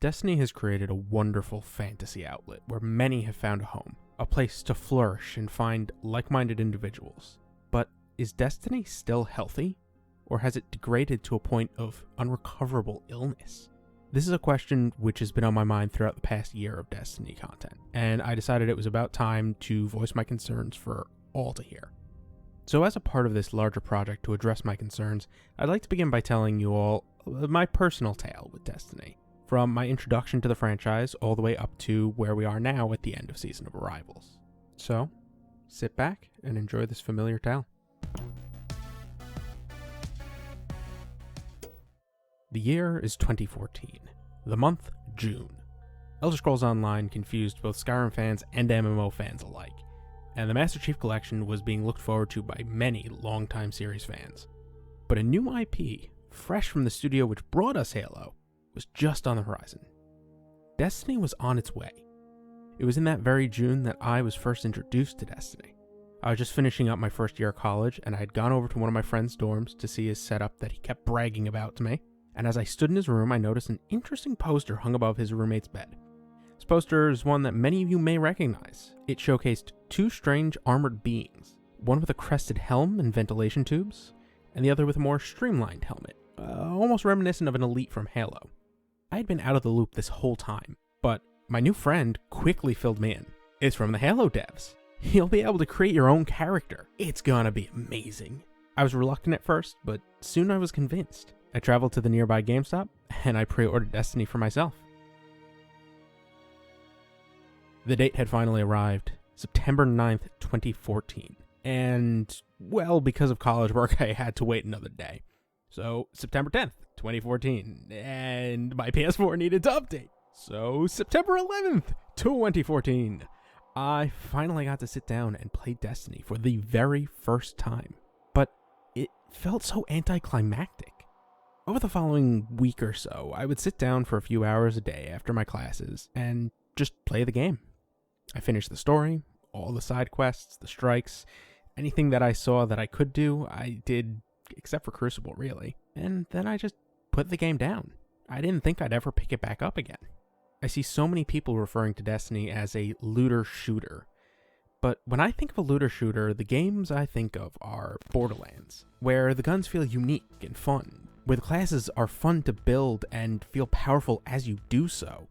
Destiny has created a wonderful fantasy outlet where many have found a home, a place to flourish and find like-minded individuals. But is Destiny still healthy? Or has it degraded to a point of unrecoverable illness? This is a question which has been on my mind throughout the past year of Destiny content, and I decided it was about time to voice my concerns for all to hear. So as a part of this larger project to address my concerns, I'd like to begin by telling you all my personal tale with Destiny, from my introduction to the franchise all the way up to where we are now at the end of Season of Arrivals. So, sit back and enjoy this familiar tale. The year is 2014. The month, June. Elder Scrolls Online confused both Skyrim fans and MMO fans alike, and the Master Chief Collection was being looked forward to by many longtime series fans. But a new IP, fresh from the studio which brought us Halo, was just on the horizon. Destiny was on its way. It was in that very June that I was first introduced to Destiny. I was just finishing up my first year of college, and I had gone over to one of my friend's dorms to see his setup that he kept bragging about to me, and as I stood in his room, I noticed an interesting poster hung above his roommate's bed. This poster is one that many of you may recognize. It showcased two strange armored beings, one with a crested helm and ventilation tubes, and the other with a more streamlined helmet, almost reminiscent of an elite from Halo. I had been out of the loop this whole time, but my new friend quickly filled me in. It's from the Halo devs. You'll be able to create your own character. It's gonna be amazing. I was reluctant at first, but soon I was convinced. I traveled to the nearby GameStop, and I pre-ordered Destiny for myself. The date had finally arrived, September 9th, 2014. And, well, because of college work, I had to wait another day. So, September 10th, 2014. And my PS4 needed to update. So, September 11th, 2014. I finally got to sit down and play Destiny for the very first time. But it felt so anticlimactic. Over the following week or so, I would sit down for a few hours a day after my classes and just play the game. I finished the story, all the side quests, the strikes, anything that I saw that I could do, I did, except for Crucible, really. And then I just put the game down. I didn't think I'd ever pick it back up again. I see so many people referring to Destiny as a looter shooter. But when I think of a looter shooter, the games I think of are Borderlands, where the guns feel unique and fun, where the classes are fun to build and feel powerful as you do so,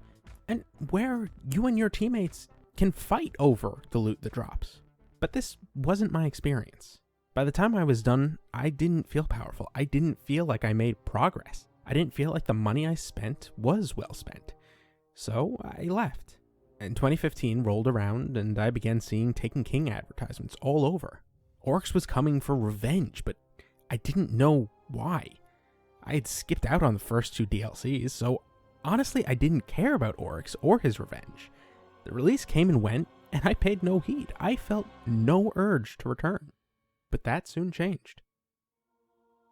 and where you and your teammates can fight over the loot that drops. But this wasn't my experience. By the time I was done, I didn't feel powerful. I didn't feel like I made progress. I didn't feel like the money I spent was well spent. So I left. And 2015 rolled around and I began seeing Taken King advertisements all over. Oryx was coming for revenge, but I didn't know why. I had skipped out on the first two DLCs, so honestly I didn't care about Oryx or his revenge. The release came and went, and I paid no heed. I felt no urge to return. But that soon changed.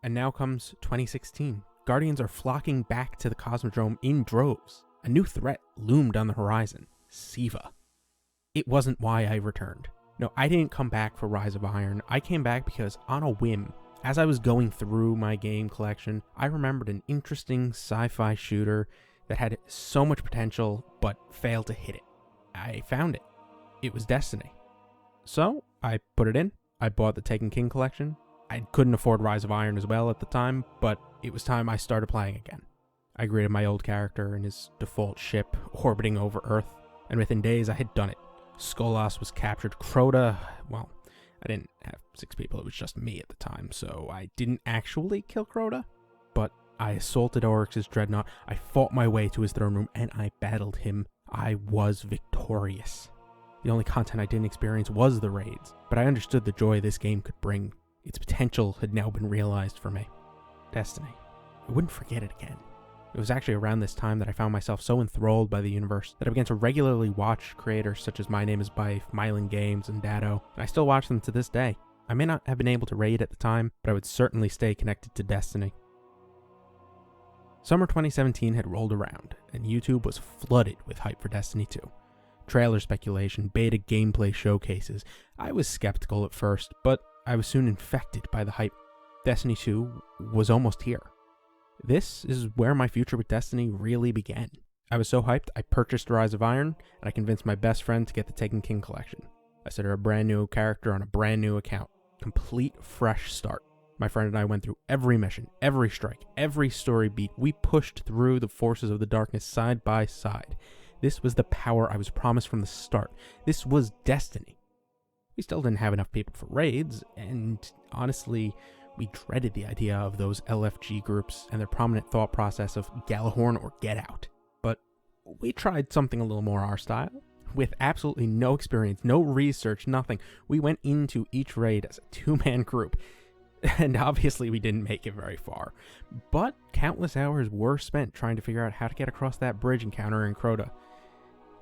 And now comes 2016. Guardians are flocking back to the Cosmodrome in droves. A new threat loomed on the horizon. Siva. It wasn't why I returned. No, I didn't come back for Rise of Iron. I came back because, on a whim, as I was going through my game collection, I remembered an interesting sci-fi shooter that had so much potential, but failed to hit it. I found it. It was Destiny. So, I put it in. I bought the Taken King collection. I couldn't afford Rise of Iron as well at the time, but it was time I started playing again. I created my old character in his default ship, orbiting over Earth, and within days I had done it. Skolas was captured. Crota, well, I didn't have 6 people, it was just me at the time, so I didn't actually kill Crota, but I assaulted Oryx's dreadnought, I fought my way to his throne room, and I battled him. I was victorious. The only content I didn't experience was the raids, but I understood the joy this game could bring. Its potential had now been realized for me. Destiny. I wouldn't forget it again. It was actually around this time that I found myself so enthralled by the universe that I began to regularly watch creators such as My Name is Bife, Mylan Games, and Datto, and I still watch them to this day. I may not have been able to raid at the time, but I would certainly stay connected to Destiny. Summer 2017 had rolled around, and YouTube was flooded with hype for Destiny 2. Trailer speculation, beta gameplay showcases. I was skeptical at first, but I was soon infected by the hype. Destiny 2 was almost here. This is where my future with Destiny really began. I was so hyped, I purchased Rise of Iron, and I convinced my best friend to get the Taken King collection. I set her a brand new character on a brand new account. Complete fresh start. My friend and I went through every mission, every strike, every story beat. We pushed through the forces of the darkness side by side. This was the power I was promised from the start. This was Destiny. We still didn't have enough people for raids, and honestly, we dreaded the idea of those LFG groups and their prominent thought process of Galahorn or Get Out. But we tried something a little more our style. With absolutely no experience, no research, nothing. We went into each raid as a two-man group. And obviously we didn't make it very far. But countless hours were spent trying to figure out how to get across that bridge encounter in Crota.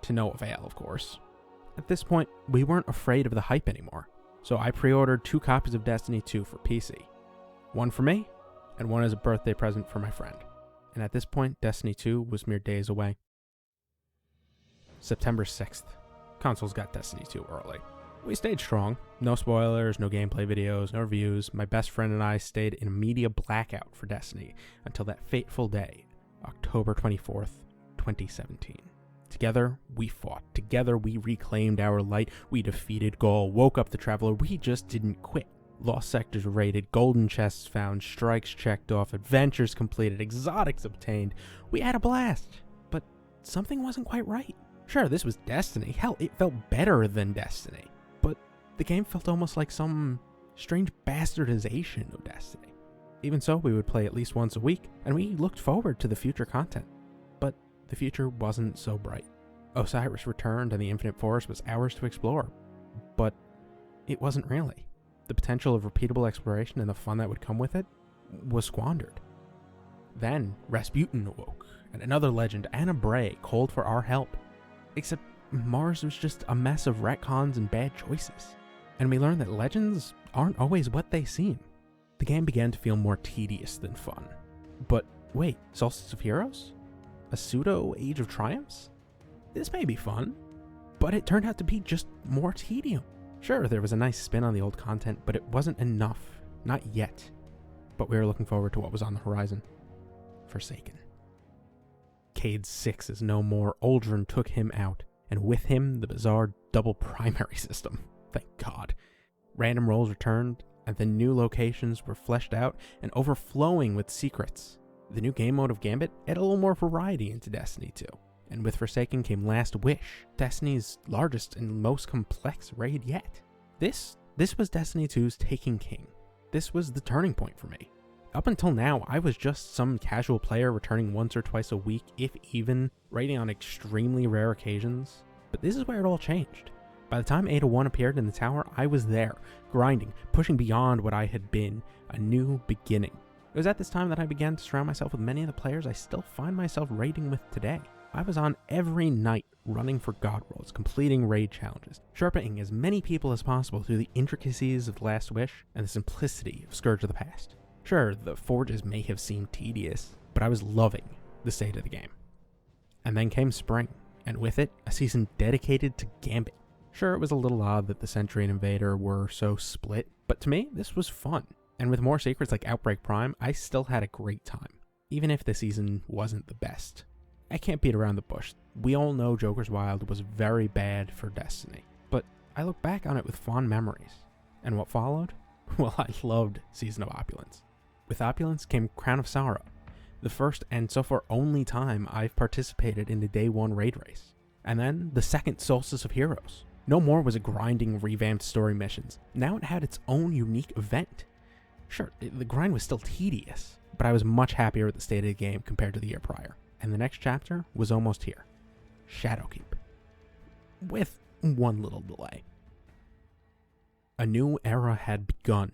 To no avail, of course. At this point, we weren't afraid of the hype anymore. So I pre-ordered 2 copies of Destiny 2 for PC. One for me, and one as a birthday present for my friend. And at this point, Destiny 2 was mere days away. September 6th. Consoles got Destiny 2 early. We stayed strong. No spoilers, no gameplay videos, no reviews. My best friend and I stayed in a media blackout for Destiny until that fateful day, October 24th, 2017. Together, we fought. Together, we reclaimed our light. We defeated Gaul, woke up the Traveler. We just didn't quit. Lost sectors raided, golden chests found, strikes checked off, adventures completed, exotics obtained. We had a blast, but something wasn't quite right. Sure, this was Destiny. Hell, it felt better than Destiny. But the game felt almost like some strange bastardization of Destiny. Even so, we would play at least once a week, and we looked forward to the future content. But the future wasn't so bright. Osiris returned, and the Infinite Forest was ours to explore. But it wasn't really. The potential of repeatable exploration and the fun that would come with it was squandered. Then Rasputin awoke, and another legend, Anna Bray, called for our help. Except Mars was just a mess of retcons and bad choices. And we learned that legends aren't always what they seem. The game began to feel more tedious than fun. But wait, Solstice of Heroes? A pseudo Age of Triumphs? This may be fun, but it turned out to be just more tedium. Sure, there was a nice spin on the old content, but it wasn't enough. Not yet. But we were looking forward to what was on the horizon. Forsaken. Cade 6 is no more. Uldren took him out, and with him, the bizarre double primary system. Thank God. Random roles returned, and the new locations were fleshed out and overflowing with secrets. The new game mode of Gambit added a little more variety into Destiny 2. And with Forsaken came Last Wish, Destiny's largest and most complex raid yet. This was Destiny 2's Taken King. This was the turning point for me. Up until now, I was just some casual player returning once or twice a week, if even, raiding on extremely rare occasions. But this is where it all changed. By the time Ada 1 appeared in the tower, I was there, grinding, pushing beyond what I had been, a new beginning. It was at this time that I began to surround myself with many of the players I still find myself raiding with today. I was on every night running for God Worlds, completing raid challenges, sharpening as many people as possible through the intricacies of Last Wish and the simplicity of Scourge of the Past. Sure, the forges may have seemed tedious, but I was loving the state of the game. And then came spring, and with it, a season dedicated to Gambit. Sure, it was a little odd that the Sentry and Invader were so split, but to me, this was fun. And with more secrets like Outbreak Prime, I still had a great time, even if the season wasn't the best. I can't beat around the bush. We all know Joker's Wild was very bad for Destiny, but I look back on it with fond memories. And what followed? Well, I loved Season of Opulence. With Opulence came Crown of Sorrow, the first and so far only time I've participated in the Day 1 raid race. And then the second Solstice of Heroes. No more was it grinding revamped story missions. Now it had its own unique event. Sure, the grind was still tedious, but I was much happier with the state of the game compared to the year prior. And the next chapter was almost here. Shadowkeep. With one little delay. A new era had begun.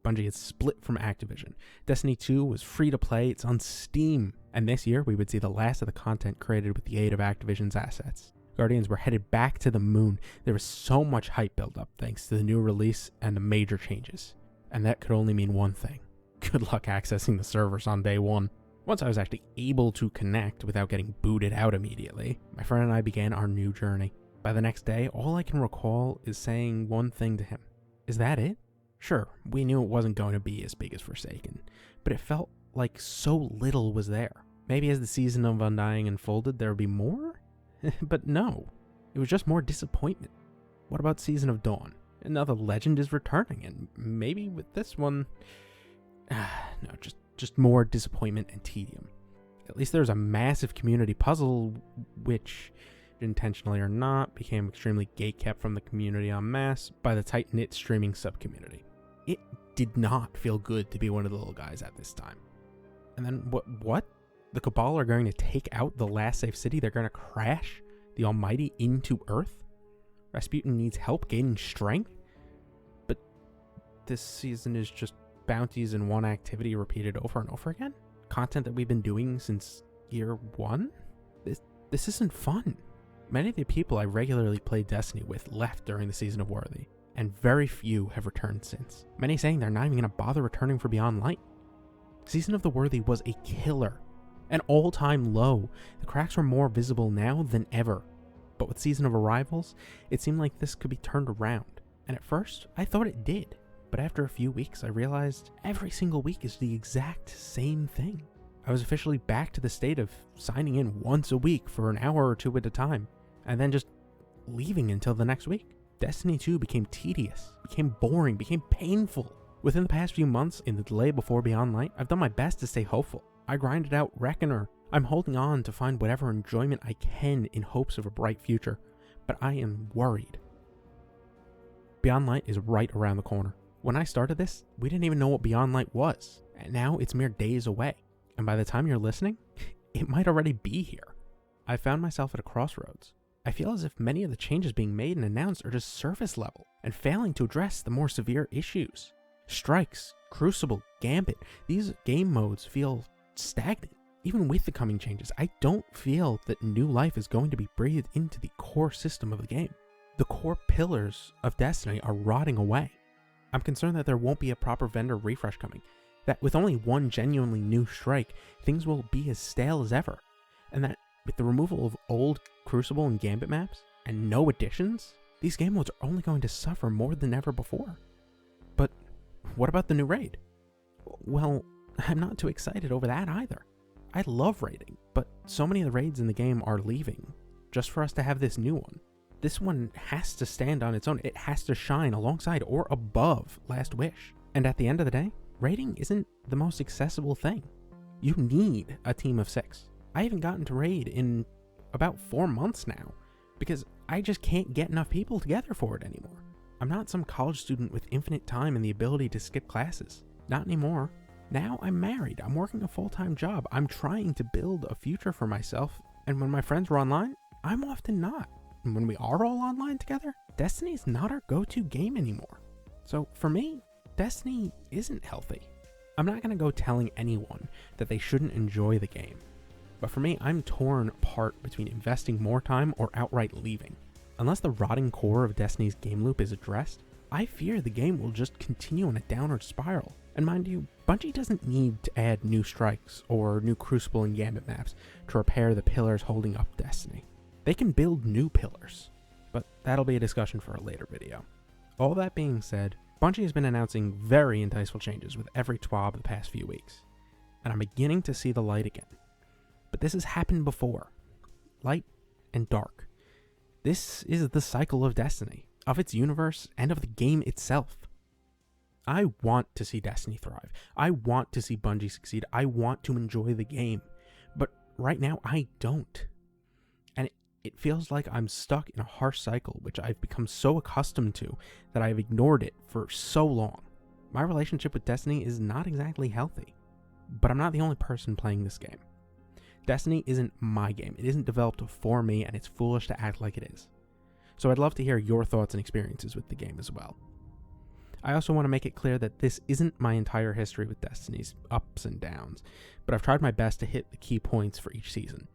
Bungie had split from Activision. Destiny 2 was free to play, it's on Steam. And this year, we would see the last of the content created with the aid of Activision's assets. Guardians were headed back to the moon. There was so much hype built up thanks to the new release and the major changes. And that could only mean one thing. Good luck accessing the servers on day 1. Once I was actually able to connect without getting booted out immediately, my friend and I began our new journey. By the next day, all I can recall is saying one thing to him. Is that it? Sure, we knew it wasn't going to be as big as Forsaken, but it felt like so little was there. Maybe as the season of Undying unfolded, there would be more? But no, it was just more disappointment. What about Season of Dawn? Another legend is returning, and maybe with this one... no, just more disappointment and tedium. At least there's a massive community puzzle, which, intentionally or not, became extremely gatekept from the community en masse by the tight-knit streaming sub-community. It did not feel good to be one of the little guys at this time. And then what? The Cabal are going to take out the last safe city? They're going to crash the Almighty into Earth? Rasputin needs help gaining strength? But this season is just bounties and one activity repeated over and over again? Content that we've been doing since year one? This isn't fun. Many of the people I regularly play Destiny with left during the Season of Worthy, and very few have returned since. Many saying they're not even going to bother returning for Beyond Light. Season of the Worthy was a killer. An all-time low. The cracks were more visible now than ever. But with Season of Arrivals, it seemed like this could be turned around. And at first, I thought it did. But after a few weeks, I realized every single week is the exact same thing. I was officially back to the state of signing in once a week for an hour or two at a time, and then just leaving until the next week. Destiny 2 became tedious, became boring, became painful. Within the past few months, in the delay before Beyond Light, I've done my best to stay hopeful. I grinded out Reckoner. I'm holding on to find whatever enjoyment I can in hopes of a bright future, but I am worried. Beyond Light is right around the corner. When I started this, we didn't even know what Beyond Light was, and now it's mere days away. And by the time you're listening, it might already be here. I found myself at a crossroads. I feel as if many of the changes being made and announced are just surface level and failing to address the more severe issues. Strikes, Crucible, Gambit, these game modes feel stagnant. Even with the coming changes, I don't feel that new life is going to be breathed into the core system of the game. The core pillars of Destiny are rotting away. I'm concerned that there won't be a proper vendor refresh coming, that with only one genuinely new strike, things will be as stale as ever, and that with the removal of old Crucible and Gambit maps, and no additions, these game modes are only going to suffer more than ever before. But what about the new raid? Well, I'm not too excited over that either. I love raiding, but so many of the raids in the game are leaving, just for us to have this new one. This one has to stand on its own. It has to shine alongside or above Last Wish. And at the end of the day, raiding isn't the most accessible thing. You need a team of 6. I haven't gotten to raid in about 4 months now, because I just can't get enough people together for it anymore. I'm not some college student with infinite time and the ability to skip classes. Not anymore. Now I'm married. I'm working a full-time job. I'm trying to build a future for myself. And when my friends were online, I'm often not. And when we are all online together, Destiny's not our go-to game anymore. So for me, Destiny isn't healthy. I'm not going to go telling anyone that they shouldn't enjoy the game. But for me, I'm torn apart between investing more time or outright leaving. Unless the rotting core of Destiny's game loop is addressed, I fear the game will just continue on a downward spiral. And mind you, Bungie doesn't need to add new strikes or new Crucible and Gambit maps to repair the pillars holding up Destiny. They can build new pillars, but that'll be a discussion for a later video. All that being said, Bungie has been announcing very enticeful changes with every TWAB the past few weeks, and I'm beginning to see the light again. But this has happened before. Light and dark. This is the cycle of Destiny, of its universe, and of the game itself. I want to see Destiny thrive. I want to see Bungie succeed. I want to enjoy the game. But right now, I don't. And it feels like I'm stuck in a harsh cycle, which I've become so accustomed to that I've ignored it for so long. My relationship with Destiny is not exactly healthy. But I'm not the only person playing this game. Destiny isn't my game. It isn't developed for me, and it's foolish to act like it is. So I'd love to hear your thoughts and experiences with the game as well. I also want to make it clear that this isn't my entire history with Destiny's ups and downs, but I've tried my best to hit the key points for each season.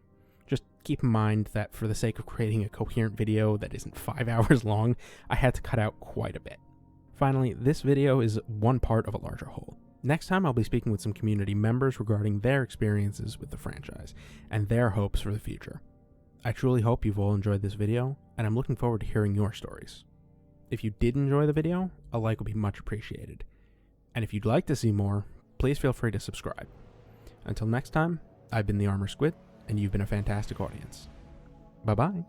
Just keep in mind that for the sake of creating a coherent video that isn't 5 hours long, I had to cut out quite a bit. Finally, this video is one part of a larger whole. Next time I'll be speaking with some community members regarding their experiences with the franchise and their hopes for the future. I truly hope you've all enjoyed this video, and I'm looking forward to hearing your stories. If you did enjoy the video, a like would be much appreciated. And if you'd like to see more, please feel free to subscribe. Until next time, I've been the Armor Squid, and you've been a fantastic audience. Bye-bye.